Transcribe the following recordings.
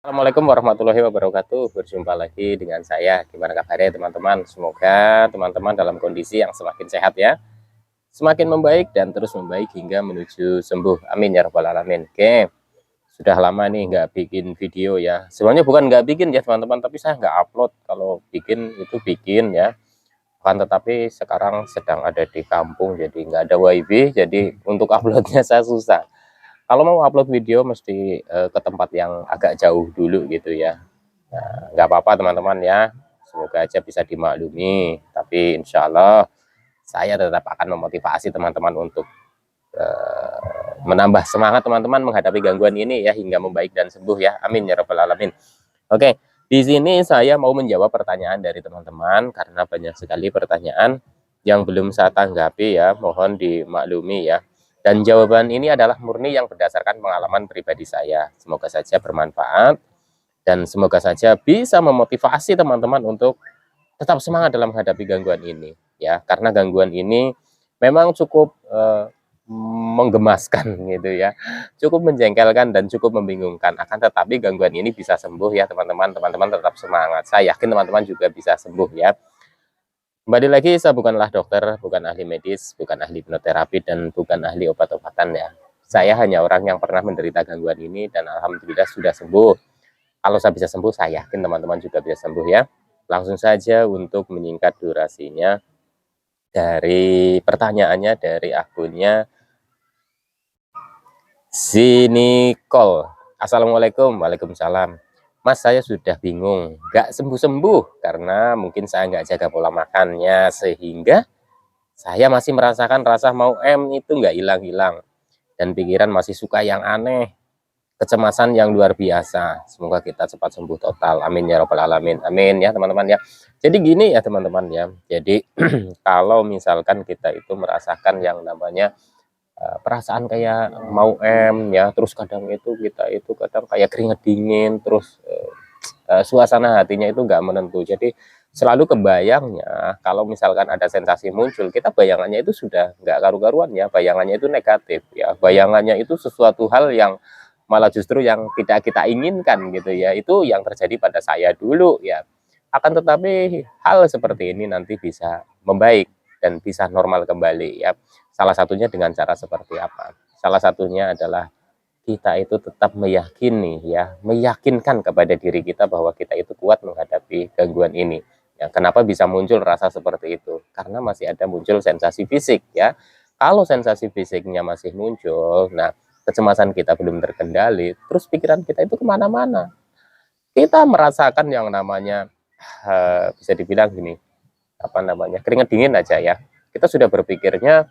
Assalamualaikum warahmatullahi wabarakatuh. Berjumpa lagi dengan saya. Gimana kabarnya teman-teman? Semoga teman-teman dalam kondisi yang semakin sehat ya. Semakin membaik dan terus membaik hingga menuju sembuh. Amin ya rabbal alamin. Oke. Sudah lama nih nggak bikin video ya. Sebenarnya bukan nggak bikin ya teman-teman, tapi saya nggak upload. Kalau bikin itu bikin ya. Akan tetapi sekarang sedang ada di kampung, jadi nggak ada wifi. Jadi untuk uploadnya saya susah. Kalau mau upload video mesti ke tempat yang agak jauh dulu gitu ya. Nah, nggak apa-apa teman-teman ya. Semoga aja bisa dimaklumi. Tapi insya Allah saya tetap akan memotivasi teman-teman untuk menambah semangat teman-teman menghadapi gangguan ini ya hingga membaik dan sembuh ya. Amin ya rabbal alamin. Oke, di sini saya mau menjawab pertanyaan dari teman-teman karena banyak sekali pertanyaan yang belum saya tanggapi ya. Mohon dimaklumi ya. Dan jawaban ini adalah murni yang berdasarkan pengalaman pribadi saya. Semoga saja bermanfaat dan semoga saja bisa memotivasi teman-teman untuk tetap semangat dalam menghadapi gangguan ini ya. Karena gangguan ini memang cukup menggemaskan gitu ya, cukup menjengkelkan dan cukup membingungkan. Akan tetapi gangguan ini bisa sembuh ya teman-teman. Teman-teman tetap semangat. Saya yakin teman-teman juga bisa sembuh ya. Kembali lagi, saya bukanlah dokter, bukan ahli medis, bukan ahli hipnoterapi, dan bukan ahli obat-obatan ya. Saya hanya orang yang pernah menderita gangguan ini dan alhamdulillah sudah sembuh. Kalau saya bisa sembuh, saya yakin teman-teman juga bisa sembuh ya. Langsung saja untuk menyingkat durasinya dari pertanyaannya dari akunnya Sinikol. Assalamualaikum. Waalaikumsalam. Mas, saya sudah bingung, nggak sembuh-sembuh karena mungkin saya nggak jaga pola makannya sehingga saya masih merasakan rasa mau itu nggak hilang-hilang dan pikiran masih suka yang aneh, kecemasan yang luar biasa. Semoga kita cepat sembuh total. Amin ya rabbal alamin. Amin ya teman-teman ya. Jadi gini ya teman-teman ya. Jadi kalau misalkan kita itu merasakan yang namanya perasaan kayak mau ya, terus kadang itu kita itu kadang kayak keringat dingin, terus suasana hatinya itu nggak menentu. Jadi selalu kebayangnya kalau misalkan ada sensasi muncul, kita bayangannya itu sudah nggak karu-karuan ya, bayangannya itu negatif ya, bayangannya itu sesuatu hal yang malah justru yang tidak kita inginkan gitu ya. Itu yang terjadi pada saya dulu ya. Akan tetapi hal seperti ini nanti bisa membaik dan bisa normal kembali ya. Salah satunya dengan cara seperti apa? Salah satunya adalah kita itu tetap meyakini ya, meyakinkan kepada diri kita bahwa kita itu kuat menghadapi gangguan ini. Ya, kenapa bisa muncul rasa seperti itu? Karena masih ada muncul sensasi fisik ya. Kalau sensasi fisiknya masih muncul, nah kecemasan kita belum terkendali, terus pikiran kita itu kemana-mana. Kita merasakan yang namanya bisa dibilang gini, apa namanya, keringat dingin aja ya. Kita sudah berpikirnya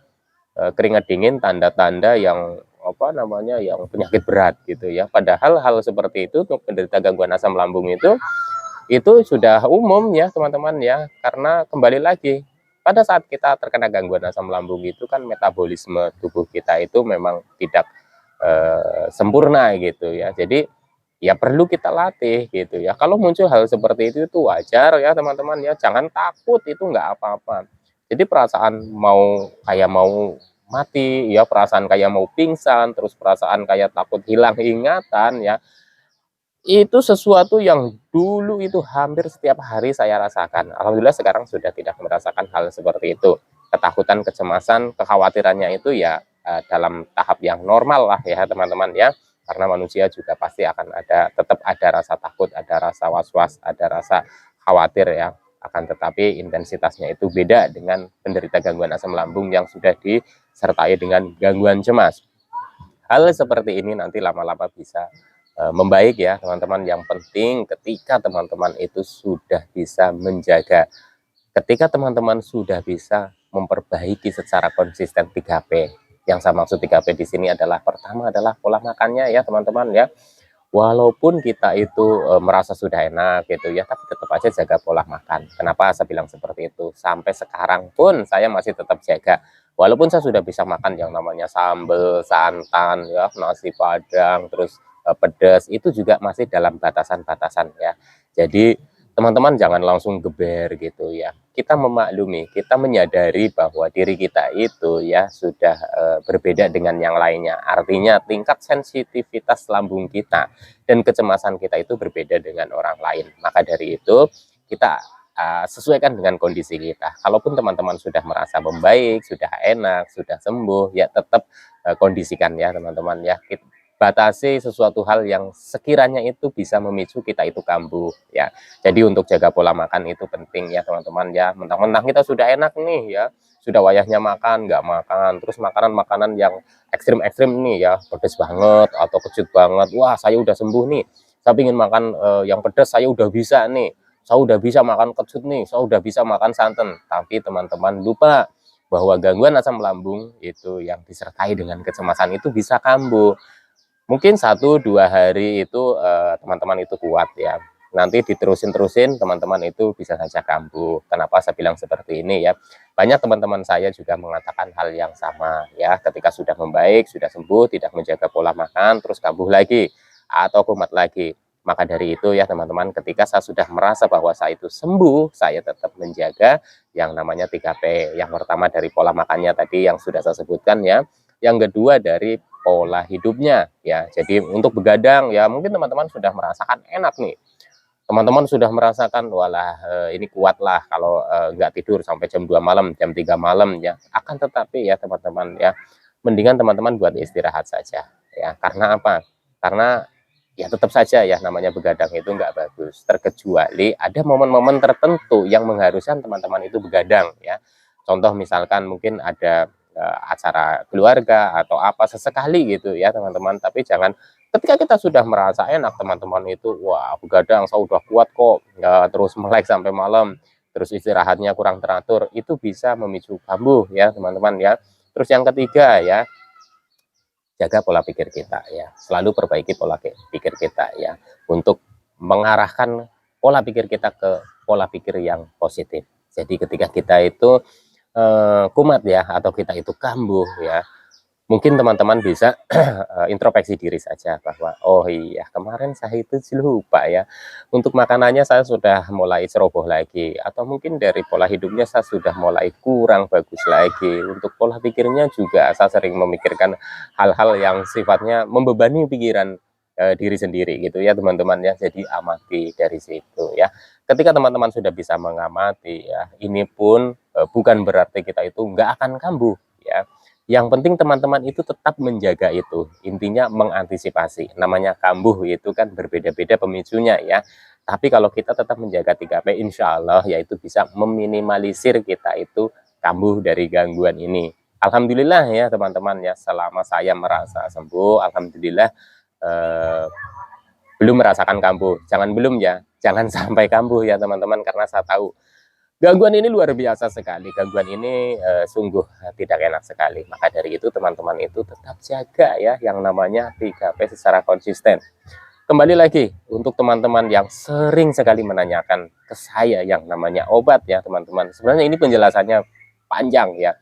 keringat dingin tanda-tanda yang apa namanya yang penyakit berat gitu ya, padahal hal seperti itu untuk penderita gangguan asam lambung itu sudah umum ya teman-teman ya, karena kembali lagi pada saat kita terkena gangguan asam lambung itu kan metabolisme tubuh kita itu memang tidak sempurna gitu ya, jadi ya perlu kita latih gitu ya. Kalau muncul hal seperti itu wajar ya teman-teman ya, jangan takut, itu nggak apa-apa. Jadi perasaan mau mati ya, perasaan kayak mau pingsan, terus perasaan kayak takut hilang ingatan ya, itu sesuatu yang dulu itu hampir setiap hari saya rasakan. Alhamdulillah sekarang sudah tidak merasakan hal seperti itu. Ketakutan, kecemasan, kekhawatirannya itu ya dalam tahap yang normal lah ya teman-teman ya. Karena manusia juga pasti akan ada, tetap ada rasa takut, ada rasa was-was, ada rasa khawatir ya. Akan tetapi intensitasnya itu beda dengan penderita gangguan asam lambung yang sudah disertai dengan gangguan cemas. Hal seperti ini nanti lama-lama bisa membaik ya teman-teman. Yang penting ketika teman-teman itu sudah bisa menjaga, ketika teman-teman sudah bisa memperbaiki secara konsisten 3P. Yang saya maksud 3P di sini adalah pertama adalah pola makannya ya teman-teman ya. Walaupun kita itu merasa sudah enak gitu ya, tapi tetap aja jaga pola makan. Kenapa saya bilang seperti itu? Sampai sekarang pun saya masih tetap jaga. Walaupun saya sudah bisa makan yang namanya sambal, santan, ya, nasi padang, terus pedas, itu juga masih dalam batasan-batasan ya. Jadi teman-teman jangan langsung geber gitu ya. Kita memaklumi, kita menyadari bahwa diri kita itu ya sudah berbeda dengan yang lainnya. Artinya tingkat sensitivitas lambung kita dan kecemasan kita itu berbeda dengan orang lain. Maka dari itu kita sesuaikan dengan kondisi kita. Kalaupun teman-teman sudah merasa membaik, sudah enak, sudah sembuh, ya tetap kondisikan ya teman-teman ya. Batasi sesuatu hal yang sekiranya itu bisa memicu kita itu kambuh ya. Jadi untuk jaga pola makan itu penting ya teman-teman ya. Mentang-mentang kita sudah enak nih ya, sudah wayahnya makan, nggak makan, terus makanan-makanan yang ekstrim-ekstrim nih ya, pedes banget atau kecut banget. Wah, saya udah sembuh nih. Saya ingin makan yang pedas, saya udah bisa nih. Saya udah bisa makan kecut nih, saya udah bisa makan santan. Tapi teman-teman lupa bahwa gangguan asam lambung itu yang disertai dengan kecemasan itu bisa kambuh. Mungkin 1-2 hari itu teman-teman itu kuat ya. Nanti diterusin-terusin teman-teman itu bisa saja kambuh. Kenapa saya bilang seperti ini ya? Banyak teman-teman saya juga mengatakan hal yang sama ya. Ketika sudah membaik, sudah sembuh, tidak menjaga pola makan, terus kambuh lagi atau kumat lagi. Maka dari itu ya teman-teman, ketika saya sudah merasa bahwa saya itu sembuh, saya tetap menjaga yang namanya 3P. Yang pertama dari pola makannya tadi yang sudah saya sebutkan ya. Yang kedua dari pola hidupnya ya. Jadi untuk begadang ya mungkin teman-teman sudah merasakan enak nih. Teman-teman sudah merasakan walah ini kuat lah kalau nggak tidur sampai jam 2 malam, jam 3 malam ya. Akan tetapi ya teman-teman ya, mendingan teman-teman buat istirahat saja ya. Karena apa? Karena ya tetap saja ya namanya begadang itu nggak bagus. Terkecuali ada momen-momen tertentu yang mengharuskan teman-teman itu begadang ya. Contoh misalkan mungkin ada acara keluarga atau apa sesekali gitu ya teman-teman, tapi jangan ketika kita sudah merasa enak teman-teman itu wah begadang saya udah kuat kok ya, terus melek sampai malam, terus istirahatnya kurang teratur, itu bisa memicu kambuh ya teman-teman ya. Terus yang ketiga ya, jaga pola pikir kita ya, selalu perbaiki pola pikir kita ya untuk mengarahkan pola pikir kita ke pola pikir yang positif. Jadi ketika kita itu kumat ya atau kita itu kambuh ya, mungkin teman-teman bisa introspeksi diri saja bahwa oh iya kemarin saya itu lupa ya untuk makanannya saya sudah mulai ceroboh lagi, atau mungkin dari pola hidupnya saya sudah mulai kurang bagus lagi, untuk pola pikirnya juga saya sering memikirkan hal-hal yang sifatnya membebani pikiran diri sendiri gitu ya teman-teman ya. Jadi amati dari situ ya. Ketika teman-teman sudah bisa mengamati ya, ini pun bukan berarti kita itu nggak akan kambuh ya. Yang penting teman-teman itu tetap menjaga itu. Intinya mengantisipasi. Namanya kambuh itu kan berbeda-beda pemicunya ya. Tapi kalau kita tetap menjaga 3P, insya Allah yaitu bisa meminimalisir kita itu kambuh dari gangguan ini. Alhamdulillah ya teman-teman ya, selama saya merasa sembuh, alhamdulillah eh, belum merasakan kambuh. Jangan belum ya, jangan sampai kambuh ya teman-teman, karena saya tahu gangguan ini luar biasa sekali. Gangguan ini sungguh tidak enak sekali. Maka dari itu teman-teman itu tetap jaga ya yang namanya 3P secara konsisten. Kembali lagi untuk teman-teman yang sering sekali menanyakan ke saya yang namanya obat ya teman-teman. Sebenarnya ini penjelasannya panjang ya.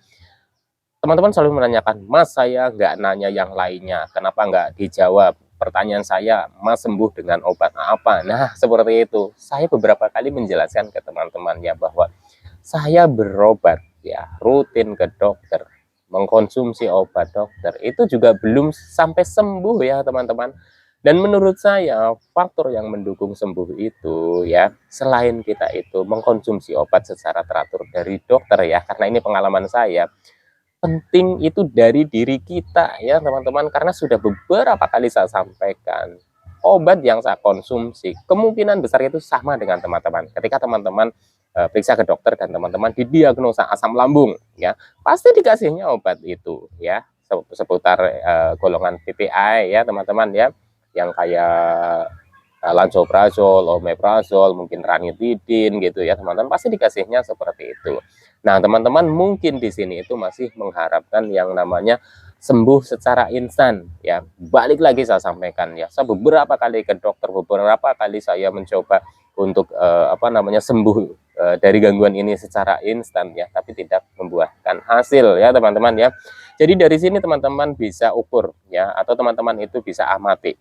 Teman-teman selalu menanyakan, Mas saya nggak nanya yang lainnya, kenapa nggak dijawab? Pertanyaan saya, Mas sembuh dengan obat apa? Nah, seperti itu. Saya beberapa kali menjelaskan ke teman-teman ya bahwa saya berobat ya, rutin ke dokter, mengkonsumsi obat dokter, itu juga belum sampai sembuh ya teman-teman. Dan menurut saya, faktor yang mendukung sembuh itu ya, selain kita itu mengkonsumsi obat secara teratur dari dokter ya, karena ini pengalaman saya, penting itu dari diri kita ya teman-teman, karena sudah beberapa kali saya sampaikan obat yang saya konsumsi kemungkinan besar itu sama dengan teman-teman. Ketika teman-teman periksa ke dokter dan teman-teman didiagnosa asam lambung ya, pasti dikasihnya obat itu ya seputar golongan PPI ya teman-teman ya, yang kayak lansoprazol, omeprazol, mungkin ranitidin gitu ya teman-teman, pasti dikasihnya seperti itu. Nah teman-teman mungkin di sini itu masih mengharapkan yang namanya sembuh secara instan ya. Balik lagi saya sampaikan ya, saya beberapa kali ke dokter, beberapa kali saya mencoba untuk sembuh dari gangguan ini secara instan ya, tapi tidak membuahkan hasil ya teman-teman ya. Jadi dari sini teman-teman bisa ukur ya, atau teman-teman itu bisa amati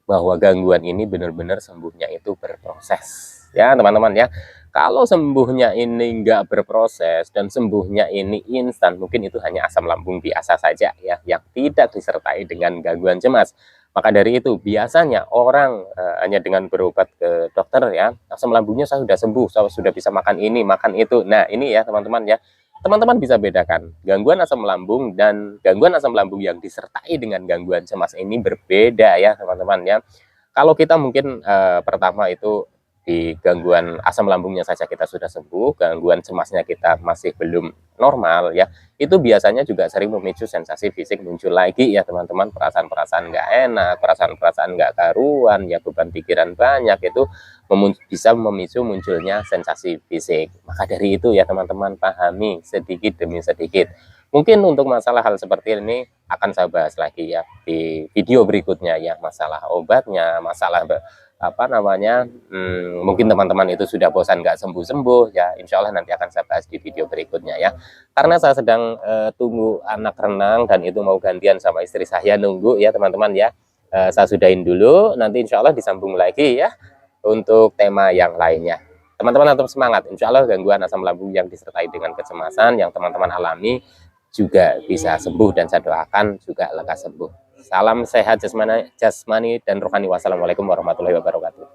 bahwa gangguan ini benar-benar sembuhnya itu berproses ya teman-teman ya. Kalau sembuhnya ini nggak berproses dan sembuhnya ini instan, mungkin itu hanya asam lambung biasa saja ya, yang tidak disertai dengan gangguan cemas. Maka dari itu biasanya orang hanya dengan berobat ke dokter ya, asam lambungnya saya sudah sembuh, saya sudah bisa makan ini, makan itu. Nah ini ya teman-teman ya, teman-teman bisa bedakan gangguan asam lambung dan gangguan asam lambung yang disertai dengan gangguan cemas ini berbeda ya teman-teman ya. Kalau kita mungkin pertama itu di gangguan asam lambungnya saja kita sudah sembuh, gangguan cemasnya kita masih belum normal ya, itu biasanya juga sering memicu sensasi fisik muncul lagi ya teman-teman, perasaan-perasaan nggak enak, perasaan-perasaan nggak karuan ya, beban pikiran banyak, itu bisa memicu munculnya sensasi fisik. Maka dari itu ya teman-teman, pahami sedikit demi sedikit. Mungkin untuk masalah hal seperti ini akan saya bahas lagi ya di video berikutnya ya, masalah obatnya, masalah apa namanya, mungkin teman-teman itu sudah bosan nggak sembuh-sembuh ya, insya Allah nanti akan saya bahas di video berikutnya ya. Karena saya sedang tunggu anak renang dan itu mau gantian sama istri saya nunggu ya teman-teman ya. Saya sudahin dulu, nanti insya Allah disambung lagi ya untuk tema yang lainnya. Teman-teman tetap semangat, insya Allah gangguan asam lambung yang disertai dengan kecemasan yang teman-teman alami juga bisa sembuh, dan saya doakan juga lekas sembuh. Salam sehat jasmani dan rohani. Wassalamualaikum warahmatullahi wabarakatuh.